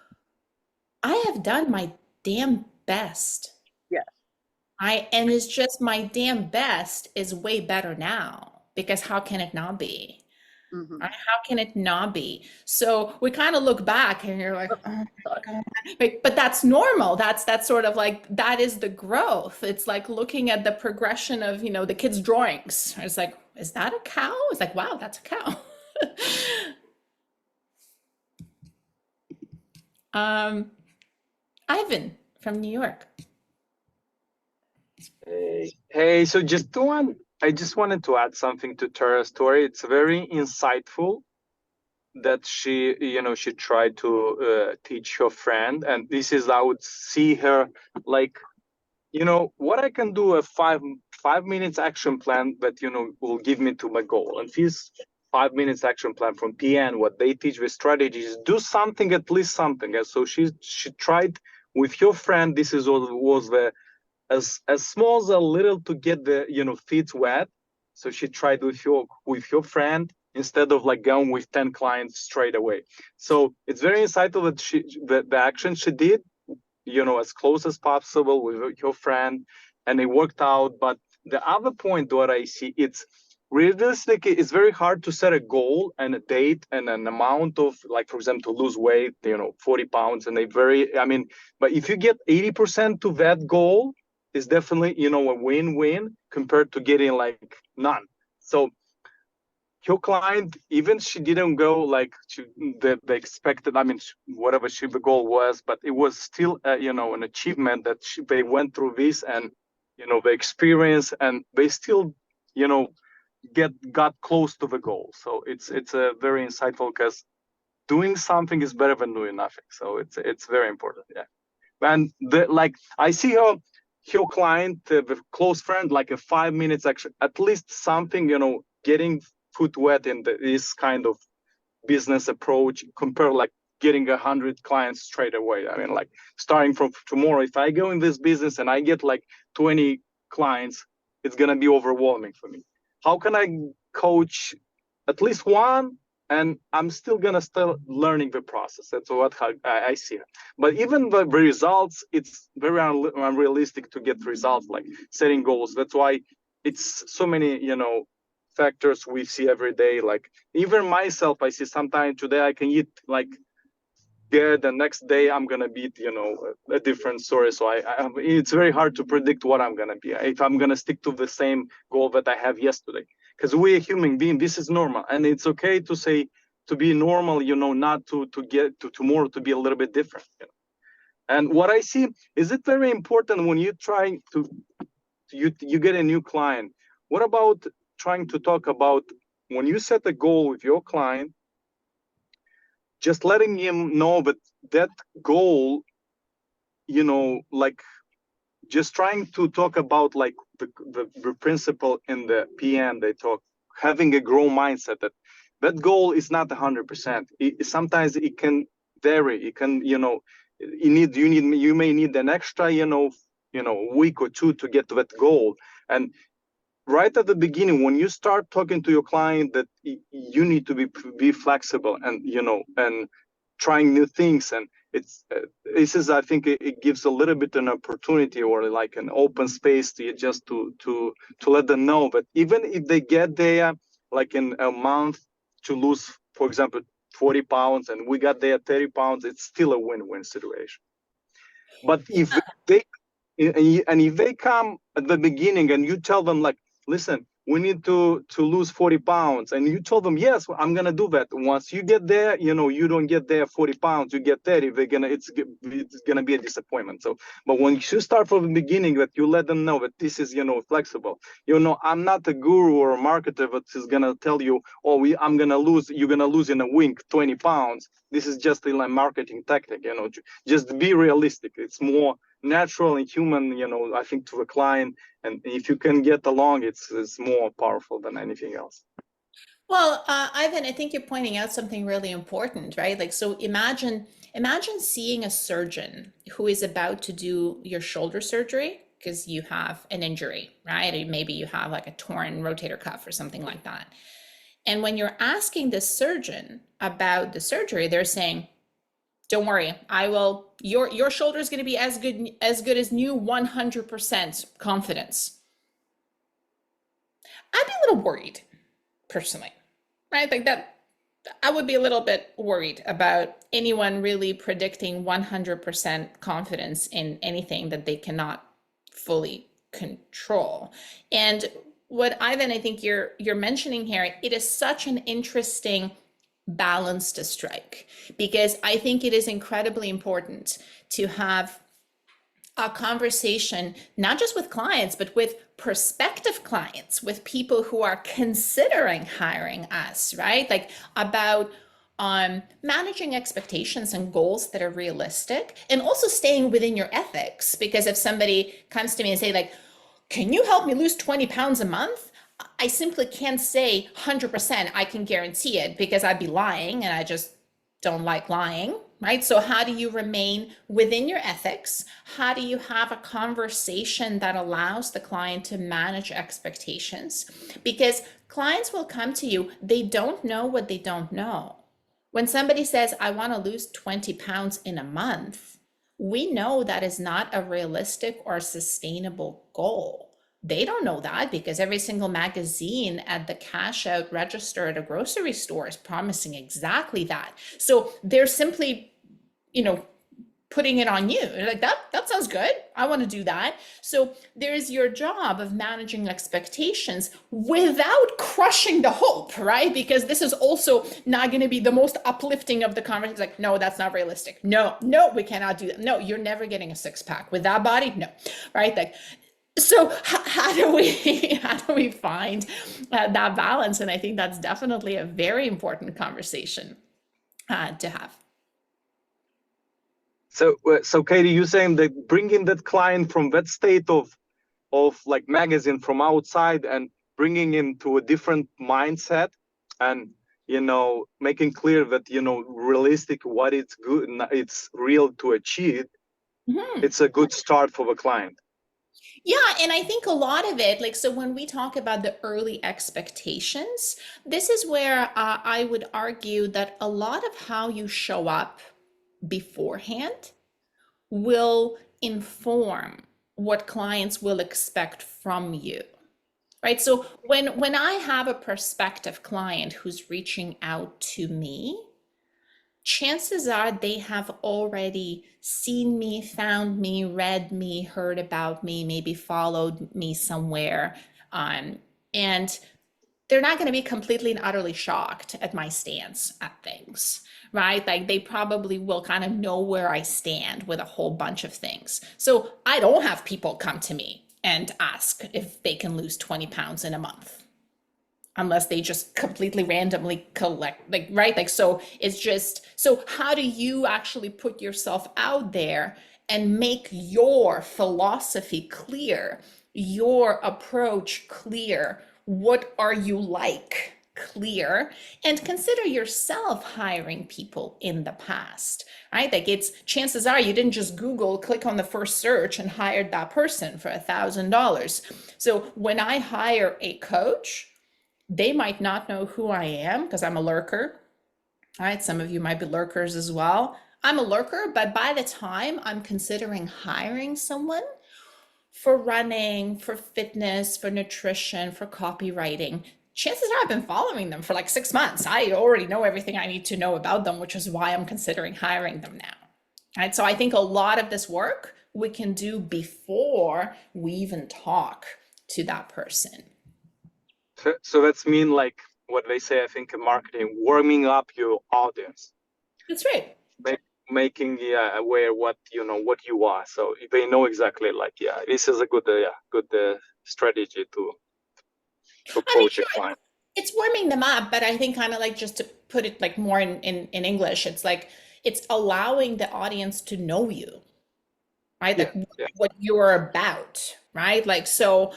I have done my damn best.
Yes.
And it's just my damn best is way better now, because how can it not be?
Mm-hmm.
How can it not be? So we kind of look back and you're like, oh my God. But that's normal. That's sort of like, that is the growth. It's like looking at the progression of, the kids' drawings. It's like, is that a cow? It's like, wow, that's a cow. Ivan, from New York.
Hey, so I just wanted to add something to Tara's story. It's very insightful that she tried to teach her friend, and this is, I would see her like, what I can do, a five minutes action plan that will give me to my goal. And this 5 minutes action plan from PN, what they teach with strategies, do something, at least something. And so she tried with your friend. This is what was the as small as a little to get the feet wet. So she tried with your friend instead of like going with 10 clients straight away. So it's very insightful that the action she did, as close as possible with your friend, and it worked out. But the other point what I see, it's realistic. It's very hard to set a goal and a date and an amount of, like, for example, to lose weight, 40 pounds, and but if you get 80% to that goal, is definitely a win-win compared to getting like none. So your client, even she didn't go like to the expected, whatever the goal was, but it was still an achievement that they went through this, and the experience, and they still got close to the goal. So it's a very insightful, because doing something is better than doing nothing. So it's very important. Yeah. And I see her client, the close friend, like a 5 minutes action, at least something, getting foot wet in this kind of business approach, compare like getting 100 clients straight away. Like starting from tomorrow, if I go in this business and I get like 20 clients, it's gonna be overwhelming for me. How can I coach at least one? And I'm still gonna learning the process. That's what I see it. But even the results, it's very unrealistic to get results, like setting goals. That's why it's so many, factors we see every day. Like even myself, I see sometimes today I can eat like good, the next day I'm gonna be, a different story. So it's very hard to predict what I'm gonna be, if I'm gonna stick to the same goal that I have yesterday. Because we're a human being, this is normal, and it's okay to say to be normal, not to get to tomorrow to be a little bit different. And what I see is it very important when you try to you get a new client. What about trying to talk about when you set a goal with your client, just letting him know that that goal, like just trying to talk about like the principle in the PN, they talk having a growth mindset, that goal is not 100%. Sometimes it can vary. It can, you may need an extra, week or two to get to that goal. And right at the beginning, when you start talking to your client, that you need to be flexible, and and trying new things. And it's this is, I think it gives a little bit an opportunity, or like an open space to just to let them know that even if they get there like in a month to lose, for example, 40 pounds, and we got there 30 pounds, it's still a win-win situation. But if they come at the beginning and you tell them like, listen, we need to lose 40 pounds, and you told them, yes, I'm gonna do that. Once you get there, you don't get there 40 pounds, you get 30, it's gonna be a disappointment. So, but when you start from the beginning, that you let them know that this is flexible. I'm not a guru or a marketer that is gonna tell you, oh, you're gonna lose in a week 20 pounds. This is just a marketing tactic. Just be realistic. It's more natural and human, I think, to the client. And if you can get along, it's more powerful than anything else.
Well, Ivan, I think you're pointing out something really important, right? Like, so imagine seeing a surgeon who is about to do your shoulder surgery because you have an injury, right? Or maybe you have like a torn rotator cuff or something like that. And when you're asking the surgeon about the surgery, they're saying, don't worry, your shoulder is going to be as good as new, 100% confidence. I'd be a little worried, personally, right? Like that, I would be a little bit worried about anyone really predicting 100% confidence in anything that they cannot fully control. And what Ivan, I think you're mentioning here, it is such an interesting balance to strike, because I think it is incredibly important to have a conversation, not just with clients, but with prospective clients, with people who are considering hiring us, right? Like about managing expectations and goals that are realistic, and also staying within your ethics. Because if somebody comes to me and say like, can you help me lose 20 pounds a month? I simply can't say 100% I can guarantee it, because I'd be lying, and I just don't like lying, right? So how do you remain within your ethics? How do you have a conversation that allows the client to manage expectations? Because clients will come to you, they don't know what they don't know. When somebody says, I want to lose 20 pounds in a month, we know that is not a realistic or sustainable goal. They don't know that, because every single magazine at the cash out register at a grocery store is promising exactly that. So they're simply, putting it on you. You're like, that sounds good. I want to do that. So there's your job of managing expectations without crushing the hope, right? Because this is also not going to be the most uplifting of the conversation. It's like, no, that's not realistic. No, we cannot do that. No, you're never getting a six pack with that body. No, right? Like, so how do we find that balance? And I think that's definitely a very important conversation to have.
So Katie, you're saying that bringing that client from that state of like magazine from outside and bringing into a different mindset, and making clear that realistic what it's good, it's real to achieve.
Mm-hmm.
It's a good start for the client.
Yeah, and I think a lot of it, like, so when we talk about the early expectations, this is where I would argue that a lot of how you show up beforehand will inform what clients will expect from you, right? So when I have a prospective client who's reaching out to me, chances are they have already seen me, found me, read me, heard about me, maybe followed me somewhere. And they're not going to be completely and utterly shocked at my stance at things, right? Like they probably will kind of know where I stand with a whole bunch of things. So I don't have people come to me and ask if they can lose 20 pounds in a month, unless they just completely randomly collect, like, right? Like, so it's just, so how do you actually put yourself out there and make your philosophy clear, your approach clear? What are you like? Clear, and consider yourself hiring people in the past, right? Like it's, chances are you didn't just Google, click on the first search and hired that person for $1,000. So when I hire a coach, they might not know who I am because I'm a lurker. All right, some of you might be lurkers as well. I'm a lurker, but by the time I'm considering hiring someone for running, for fitness, for nutrition, for copywriting, chances are I've been following them for like 6 months. I already know everything I need to know about them, which is why I'm considering hiring them now. All right, so I think a lot of this work we can do before we even talk to that person.
So that's mean like what they say, I think in marketing, warming up your audience.
That's right.
Making aware what you are, so they know exactly, like, this is a good strategy to approach a client.
It's warming them up, but I think kind of like, just to put it like more in English, it's like it's allowing the audience to know you, right? Like what you're about, right? Like, so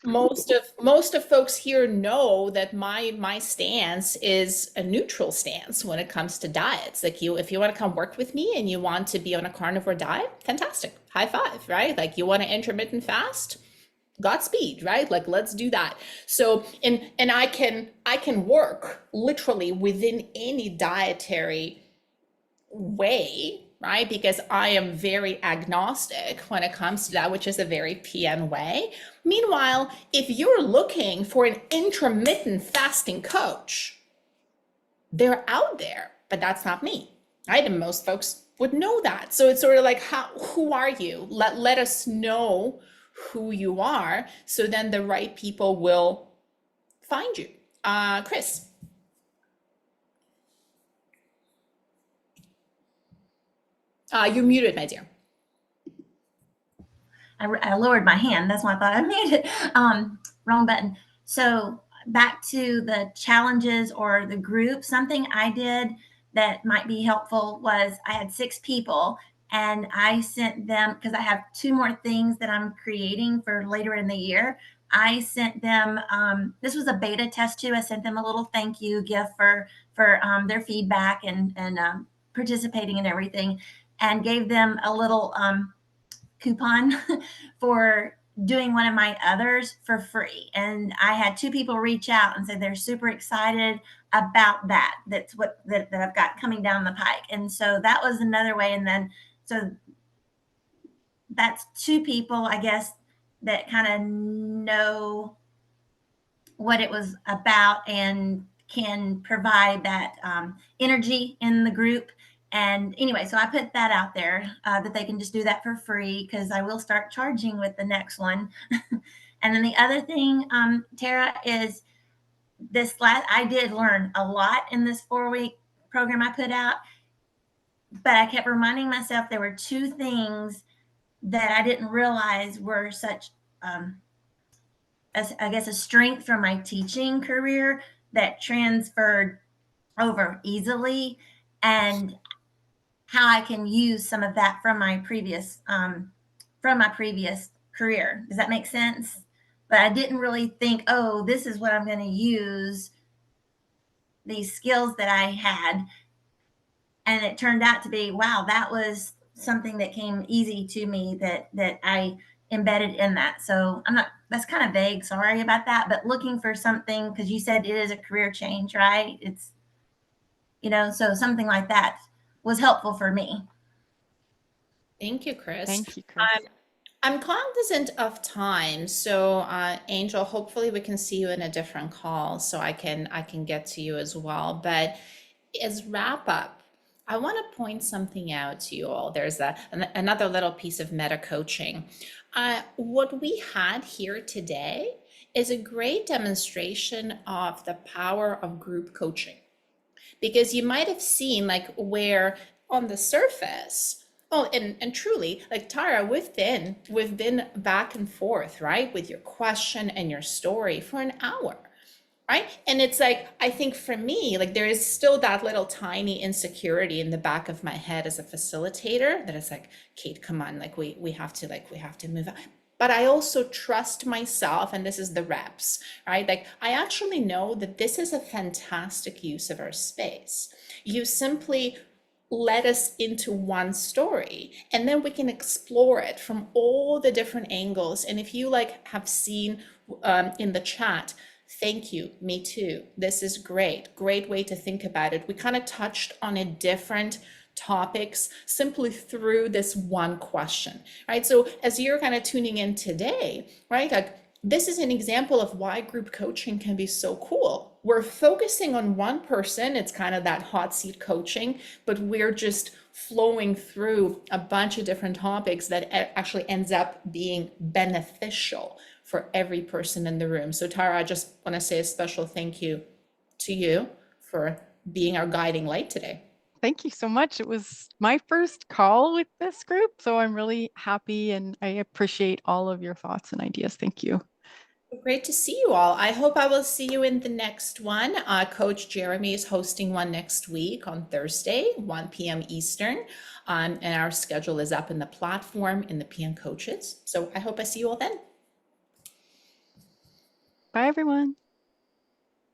most of folks here know that my stance is a neutral stance when it comes to diets. Like, if you want to come work with me and you want to be on a carnivore diet, fantastic, high five, right? Like, you want to intermittent fast, Godspeed, right? Like, let's do that. So, and I can work literally within any dietary way, right? Because I am very agnostic when it comes to that, which is a very PN way. Meanwhile, if you're looking for an intermittent fasting coach, they're out there, but that's not me, right? And most folks would know that. So it's sort of like, who are you? Let us know who you are, so then the right people will find you. Chris. You're muted, my dear.
I lowered my hand. That's why I thought I made it. Wrong button. So back to the challenges or the group, something I did that might be helpful was I had 6 people and I sent them, because I have 2 more things that I'm creating for later in the year. I sent them, this was a beta test too. I sent them a little thank you gift for their feedback and participating and everything, and gave them a little coupon for doing one of my others for free. And I had 2 people reach out and say they're super excited about that. That's what that I've got coming down the pike. And so that was another way. And then so that's 2 people, I guess, that kind of know what it was about and can provide that energy in the group. And anyway, so I put that out there that they can just do that for free, because I will start charging with the next one. And then the other thing, Tara, is I did learn a lot in this 4-week program I put out, but I kept reminding myself there were 2 things that I didn't realize were such I guess a strength from my teaching career that transferred over easily, and how I can use some of that from my previous career. Does that make sense? But I didn't really think, oh, this is what I'm going to use these skills that I had, and it turned out to be, wow, that was something that came easy to me that I embedded in that. So that's kind of vague, sorry about that, but looking for something, because you said it is a career change, right? It's, so something like that was helpful for me.
Thank you, Chris.
Thank you, Chris.
I'm cognizant of time, so Angel, hopefully we can see you in a different call so I can get to you as well. But as wrap up, I want to point something out to you all. There's another little piece of meta coaching. What we had here today is a great demonstration of the power of group coaching, because you might have seen like where on the surface, and truly, like Tara, we've been back and forth, right, with your question and your story for an hour. Right. And it's like, I think for me, like there is still that little tiny insecurity in the back of my head as a facilitator that is like, Kate, come on, like we have to move on. But I also trust myself, and this is the reps, right? Like I actually know that this is a fantastic use of our space. You simply let us into one story, and then we can explore it from all the different angles. And if you like have seen in the chat, thank you, me too, this is great way to think about it. We kind of touched on a different topics simply through this one question, right? So as you're kind of tuning in today, right, like this is an example of why group coaching can be so cool. We're focusing on one person. It's kind of that hot seat coaching, but we're just flowing through a bunch of different topics that actually ends up being beneficial for every person in the room. So Tara, I just want to say a special thank you to you for being our guiding light today.
Thank you so much. It was my first call with this group, so I'm really happy and I appreciate all of your thoughts and ideas. Thank you.
Great to see you all. I hope I will see you in the next one. Coach Jeremy is hosting one next week on Thursday, 1 p.m. Eastern. And our schedule is up in the platform in the PM Coaches. So I hope I see you all then.
Bye, everyone.